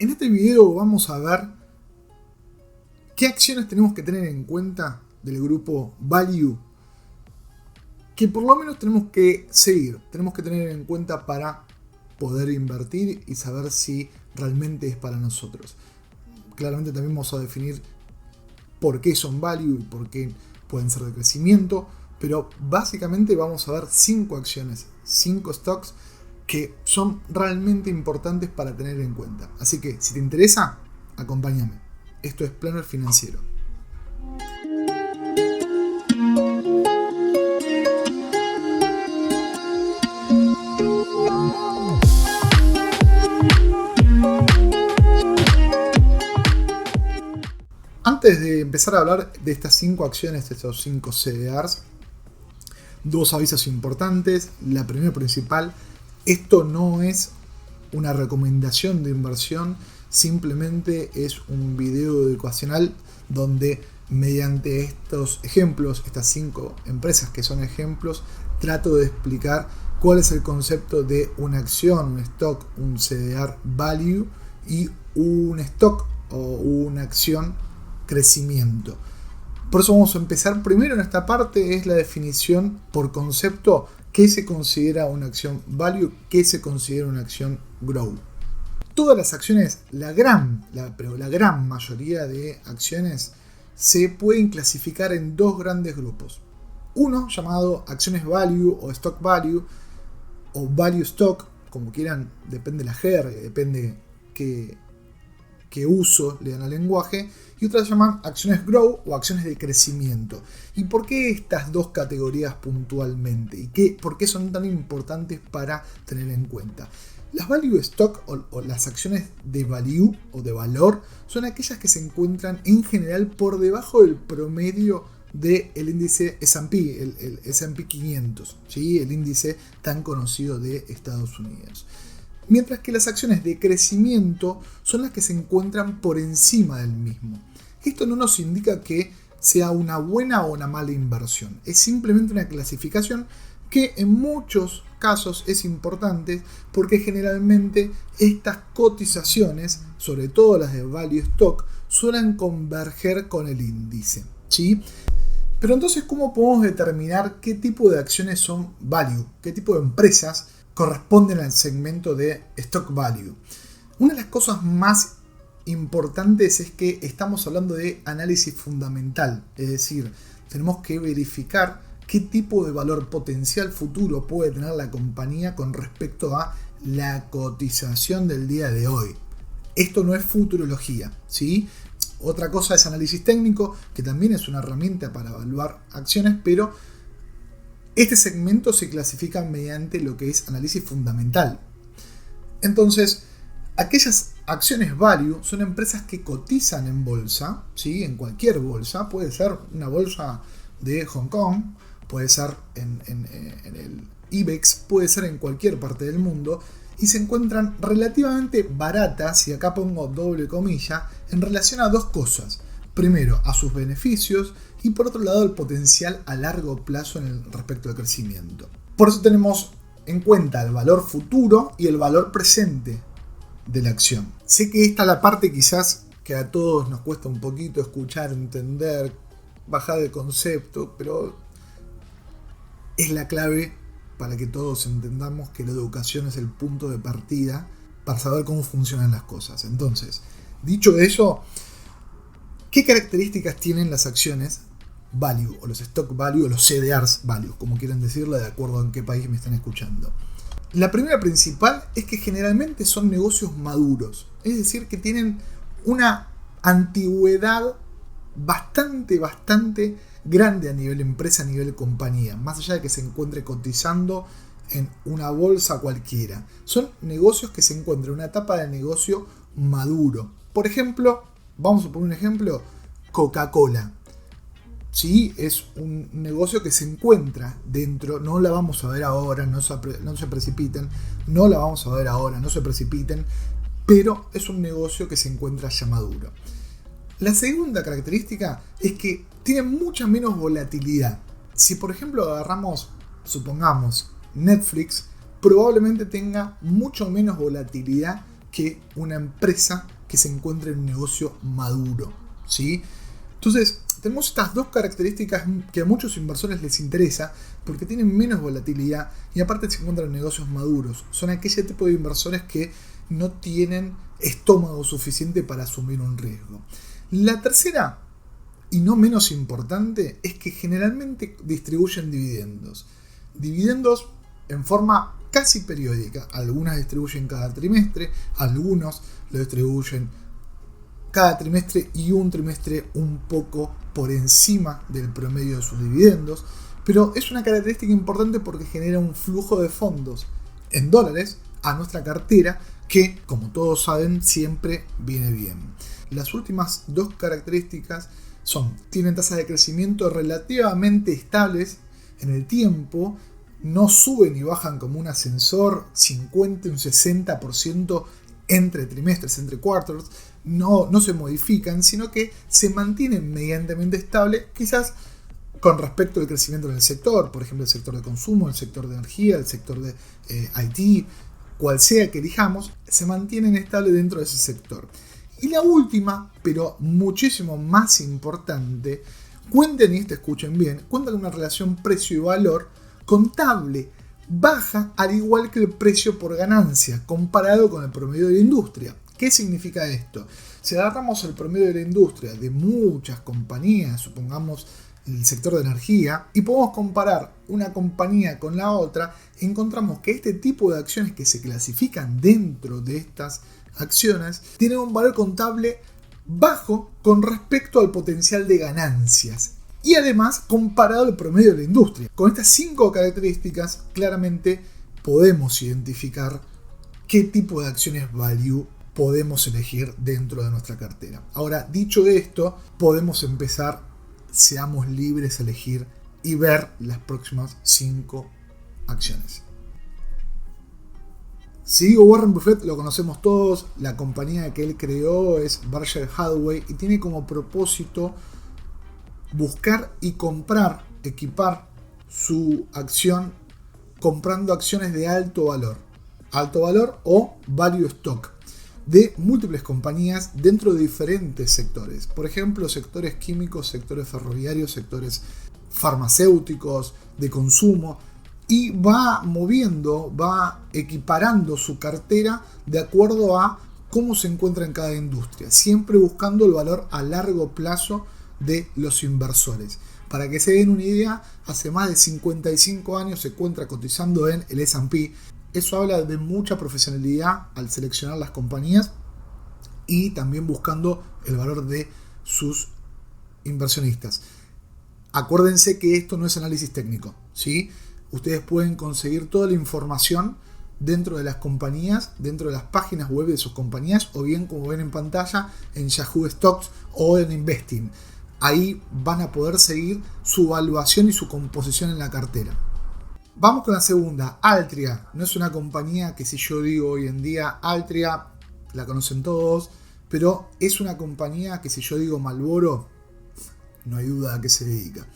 En este video vamos a ver qué acciones tenemos que tener en cuenta del grupo Value que por lo menos tenemos que seguir, tenemos que tener en cuenta para poder invertir y saber si realmente es para nosotros. Claramente también vamos a definir por qué son Value y por qué pueden ser de crecimiento, pero básicamente vamos a ver 5 acciones, 5 stocks que son realmente importantes para tener en cuenta. Así que si te interesa, acompáñame. Esto es Planner Financiero. Antes de empezar a hablar de estas 5 acciones, de estos 5 CDRs, dos avisos importantes. La primera principal, esto no es una recomendación de inversión, simplemente es un video educacional donde mediante estos ejemplos, estas 5 empresas que son ejemplos, trato de explicar cuál es el concepto de una acción, un stock, un CDR value y un stock o una acción crecimiento. Por eso vamos a empezar primero en esta parte, es la definición por concepto, qué se considera una acción value, qué se considera una acción grow. Todas las acciones, la gran mayoría de acciones se pueden clasificar en dos grandes grupos. Uno llamado acciones value o stock value o value stock, como quieran, depende de la jerga, depende qué uso le dan al lenguaje, y otras se llaman acciones grow o acciones de crecimiento. ¿Y por qué estas dos categorías puntualmente? ¿Y por qué son tan importantes para tener en cuenta? Las value stock o las acciones de value o de valor son aquellas que se encuentran en general por debajo del promedio del índice S&P, el S&P 500, ¿sí? El índice tan conocido de Estados Unidos. Mientras que las acciones de crecimiento son las que se encuentran por encima del mismo. Esto no nos indica que sea una buena o una mala inversión. Es simplemente una clasificación que en muchos casos es importante porque generalmente estas cotizaciones, sobre todo las de value stock, suelen converger con el índice, ¿sí? Pero entonces, ¿cómo podemos determinar qué tipo de acciones son value? ¿Qué tipo de empresas corresponden al segmento de stock value? Una de las cosas más importantes es que estamos hablando de análisis fundamental, es decir, tenemos que verificar qué tipo de valor potencial futuro puede tener la compañía con respecto a la cotización del día de hoy. Esto no es futurología, ¿sí? Otra cosa es análisis técnico, que también es una herramienta para evaluar acciones, pero este segmento se clasifica mediante lo que es análisis fundamental. Entonces, aquellas acciones value son empresas que cotizan en bolsa, ¿sí? En cualquier bolsa, puede ser una bolsa de Hong Kong, puede ser en el IBEX, puede ser en cualquier parte del mundo, y se encuentran relativamente baratas, y acá pongo doble comilla, en relación a dos cosas. Primero, a sus beneficios, y por otro lado, el potencial a largo plazo respecto al crecimiento. Por eso tenemos en cuenta el valor futuro y el valor presente de la acción. Sé que esta es la parte quizás que a todos nos cuesta un poquito escuchar, entender, bajar de concepto, pero es la clave para que todos entendamos que la educación es el punto de partida para saber cómo funcionan las cosas. Entonces, dicho eso, ¿qué características tienen las acciones value o los stock value o los CDRs value, como quieran decirlo, de acuerdo a en qué país me están escuchando? La primera principal es que generalmente son negocios maduros, es decir, que tienen una antigüedad bastante grande a nivel empresa, a nivel compañía, más allá de que se encuentre cotizando en una bolsa cualquiera. Son negocios que se encuentran en una etapa de negocio maduro. Por ejemplo, vamos a poner un ejemplo, Coca-Cola. Sí, es un negocio que se encuentra dentro, no la vamos a ver ahora, no se precipiten, no la vamos a ver ahora, no se precipiten, pero es un negocio que se encuentra ya maduro. La segunda característica es que tiene mucha menos volatilidad. Si por ejemplo agarramos, supongamos, Netflix, probablemente tenga mucho menos volatilidad que una empresa que se encuentre en un negocio maduro, ¿sí? Entonces, tenemos estas dos características que a muchos inversores les interesa porque tienen menos volatilidad y aparte se encuentran en negocios maduros. Son aquel tipo de inversores que no tienen estómago suficiente para asumir un riesgo. La tercera, y no menos importante, es que generalmente distribuyen dividendos. Dividendos en forma casi periódica. Algunas distribuyen cada trimestre, algunos lo distribuyen cada trimestre y un trimestre un poco por encima del promedio de sus dividendos. Pero es una característica importante porque genera un flujo de fondos en dólares a nuestra cartera que, como todos saben, siempre viene bien. Las últimas dos características tienen tasas de crecimiento relativamente estables en el tiempo, no suben y bajan como un ascensor, 50 y un 60% entre trimestres, entre quarters, no se modifican, sino que se mantienen medianamente estables, quizás con respecto al crecimiento en el sector, por ejemplo el sector de consumo, el sector de energía, el sector de IT, cual sea que elijamos, se mantienen estables dentro de ese sector. Y la última, pero muchísimo más importante, cuenten y escuchen bien, cuentan con una relación precio y valor contable baja, al igual que el precio por ganancia, comparado con el promedio de la industria. ¿Qué significa esto? Si agarramos el promedio de la industria de muchas compañías, supongamos el sector de energía, y podemos comparar una compañía con la otra, encontramos que este tipo de acciones que se clasifican dentro de estas acciones tienen un valor contable bajo con respecto al potencial de ganancias y además comparado al promedio de la industria. Con estas 5 características claramente podemos identificar qué tipo de acciones value podemos elegir dentro de nuestra cartera. Ahora, dicho esto, podemos empezar, seamos libres a elegir y ver las próximas 5 acciones. Si digo Warren Buffett, lo conocemos todos, la compañía que él creó es Berkshire Hathaway y tiene como propósito buscar y comprar, equipar su acción comprando acciones de alto valor o value stock de múltiples compañías dentro de diferentes sectores, por ejemplo sectores químicos, sectores ferroviarios, sectores farmacéuticos, de consumo, y va equiparando su cartera de acuerdo a cómo se encuentra en cada industria, siempre buscando el valor a largo plazo de los inversores. Para que se den una idea, hace más de 55 años se encuentra cotizando en el S&P. Eso habla de mucha profesionalidad al seleccionar las compañías y también buscando el valor de sus inversionistas. Acuérdense que esto no es análisis técnico, ¿sí? Ustedes pueden conseguir toda la información dentro de las compañías, dentro de las páginas web de sus compañías, o bien como ven en pantalla en Yahoo Stocks o en Investing. Ahí van a poder seguir su evaluación y su composición en la cartera. Vamos con la segunda, Altria. No es una compañía que, si yo digo hoy en día Altria, la conocen todos, pero es una compañía que, si yo digo Marlboro, no hay duda a qué se dedica.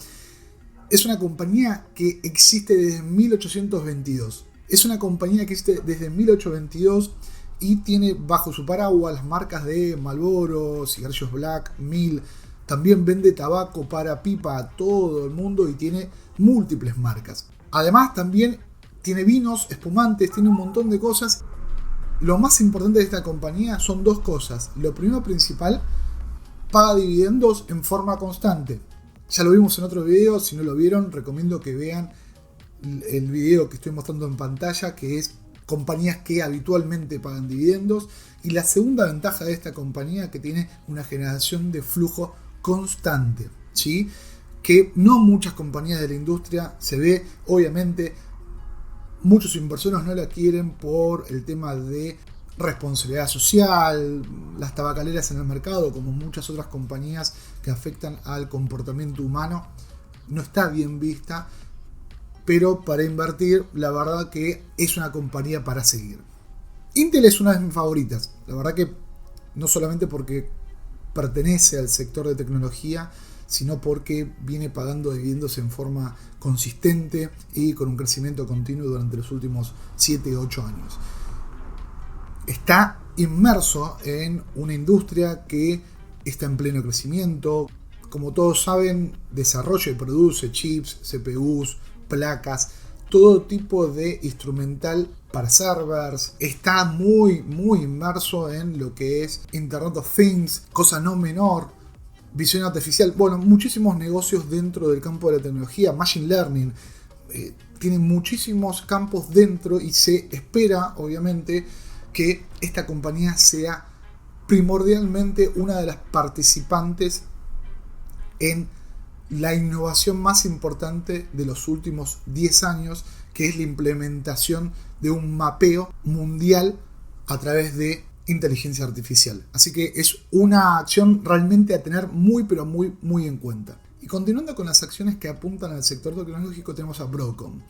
Es una compañía que existe desde 1822. Es una compañía que existe desde 1822 y tiene bajo su paraguas las marcas de Marlboro, cigarrillos Black, Mill. También vende tabaco para pipa a todo el mundo y tiene múltiples marcas. Además también tiene vinos, espumantes, tiene un montón de cosas. Lo más importante de esta compañía son 2 cosas. Lo primero principal, paga dividendos en forma constante. Ya lo vimos en otro video, si no lo vieron recomiendo que vean el video que estoy mostrando en pantalla, que es compañías que habitualmente pagan dividendos. Y la segunda ventaja de esta compañía, que tiene una generación de flujo constante, ¿sí? Que no muchas compañías de la industria se ve. Obviamente muchos inversores no la quieren por el tema de responsabilidad social, las tabacaleras en el mercado, como muchas otras compañías que afectan al comportamiento humano, no está bien vista, pero para invertir la verdad que es una compañía para seguir. Intel es una de mis favoritas, la verdad que no solamente porque pertenece al sector de tecnología, sino porque viene pagando dividendos en forma consistente y con un crecimiento continuo durante los últimos 7 u 8 años. está inmerso en una industria que está en pleno crecimiento. Como todos saben, desarrolla y produce chips, CPUs, placas, todo tipo de instrumental para servers. Está muy inmerso en lo que es Internet of Things, cosa no menor, visión artificial, bueno, muchísimos negocios dentro del campo de la tecnología, machine learning, tiene muchísimos campos dentro y se espera, obviamente, que esta compañía sea primordialmente una de las participantes en la innovación más importante de los últimos 10 años, que es la implementación de un mapeo mundial a través de inteligencia artificial. Así que es una acción realmente a tener muy en cuenta. Y continuando con las acciones que apuntan al sector tecnológico, tenemos a Broadcom.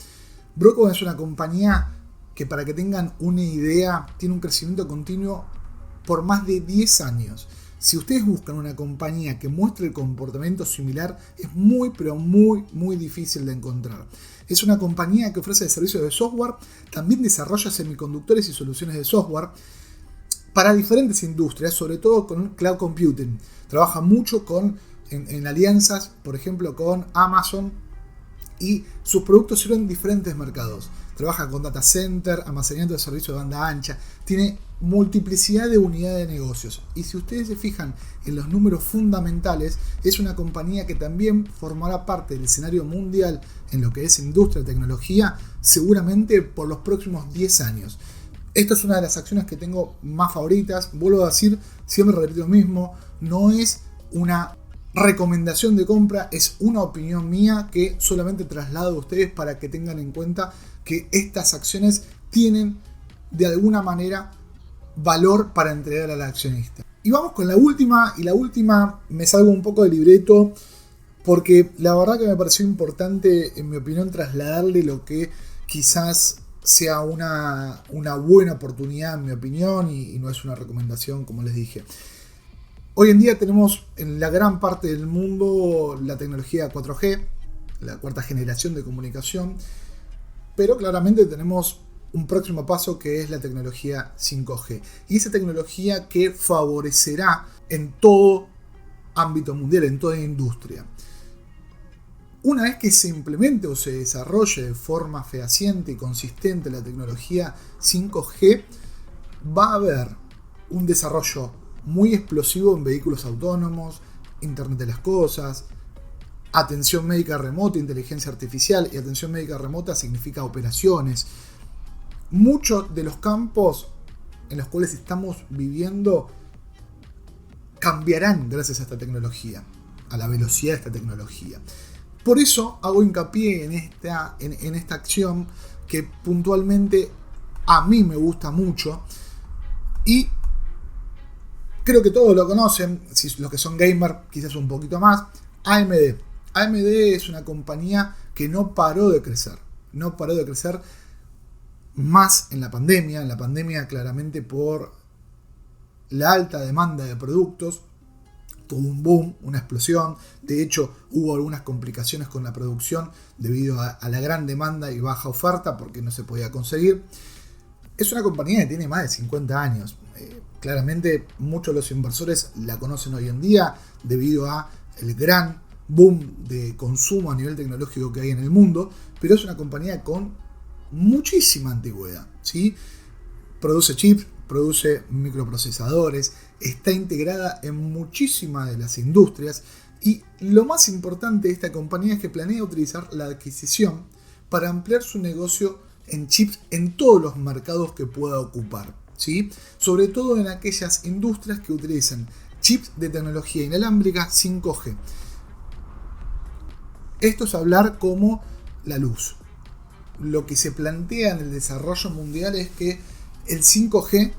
Broadcom es una compañía que, para que tengan una idea, tiene un crecimiento continuo por más de 10 años. Si ustedes buscan una compañía que muestre el comportamiento similar, es muy difícil de encontrar. Es una compañía que ofrece servicios de software, también desarrolla semiconductores y soluciones de software para diferentes industrias, sobre todo con cloud computing. Trabaja mucho en alianzas, por ejemplo, con Amazon, y sus productos sirven en diferentes mercados. Trabaja con data center, almacenamiento de servicios de banda ancha, tiene multiplicidad de unidades de negocios. Y si ustedes se fijan en los números fundamentales, es una compañía que también formará parte del escenario mundial en lo que es industria y tecnología, seguramente por los próximos 10 años. Esta es una de las acciones que tengo más favoritas. Vuelvo a decir, siempre repito lo mismo, no es una recomendación de compra, es una opinión mía que solamente traslado a ustedes para que tengan en cuenta que estas acciones tienen de alguna manera valor para entregar al accionista. Y vamos con la última, y la última me salgo un poco del libreto porque la verdad que me pareció importante, en mi opinión, trasladarle lo que quizás sea una buena oportunidad, en mi opinión, y no es una recomendación, como les dije. Hoy en día tenemos en la gran parte del mundo la tecnología 4G, la cuarta generación de comunicación, pero claramente tenemos un próximo paso que es la tecnología 5G. Y esa tecnología que favorecerá en todo ámbito mundial, en toda industria. Una vez que se implemente o se desarrolle de forma fehaciente y consistente la tecnología 5G, va a haber un desarrollo muy explosivo en vehículos autónomos, Internet de las cosas, atención médica remota, inteligencia artificial, y atención médica remota significa operaciones. Muchos de los campos en los cuales estamos viviendo cambiarán gracias a esta tecnología, a la velocidad de esta tecnología. Por eso hago hincapié en esta acción que puntualmente a mí me gusta mucho y creo que todos lo conocen, si los que son gamer quizás un poquito más. AMD. AMD es una compañía que no paró de crecer más en la pandemia claramente por la alta demanda de productos. Tuvo un boom, una explosión. De hecho, hubo algunas complicaciones con la producción debido a la gran demanda y baja oferta porque no se podía conseguir. Es una compañía que tiene más de 50 años. Claramente muchos de los inversores la conocen hoy en día debido a el gran boom de consumo a nivel tecnológico que hay en el mundo, pero es una compañía con muchísima antigüedad, ¿sí? Produce chips, produce microprocesadores, está integrada en muchísimas de las industrias y lo más importante de esta compañía es que planea utilizar la adquisición para ampliar su negocio en chips en todos los mercados que pueda ocupar, ¿sí? Sobre todo en aquellas industrias que utilizan chips de tecnología inalámbrica 5G. Esto es hablar como la luz. Lo que se plantea en el desarrollo mundial es que el 5G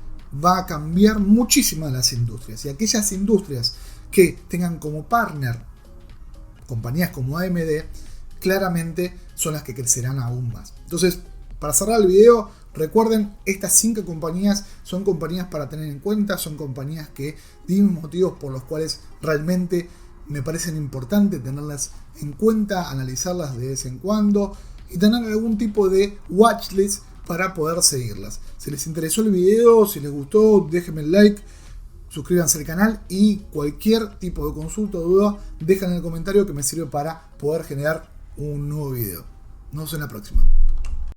va a cambiar muchísimas las industrias, y aquellas industrias que tengan como partner compañías como AMD claramente son las que crecerán aún más. Entonces, para cerrar el video, recuerden, estas 5 compañías son compañías para tener en cuenta, son compañías que tienen motivos por los cuales realmente me parecen importantes tenerlas en cuenta, analizarlas de vez en cuando y tener algún tipo de watchlist para poder seguirlas. Si les interesó el video, si les gustó, déjenme el like, suscríbanse al canal y cualquier tipo de consulta o duda, dejen en el comentario que me sirve para poder generar un nuevo video. Nos vemos en la próxima.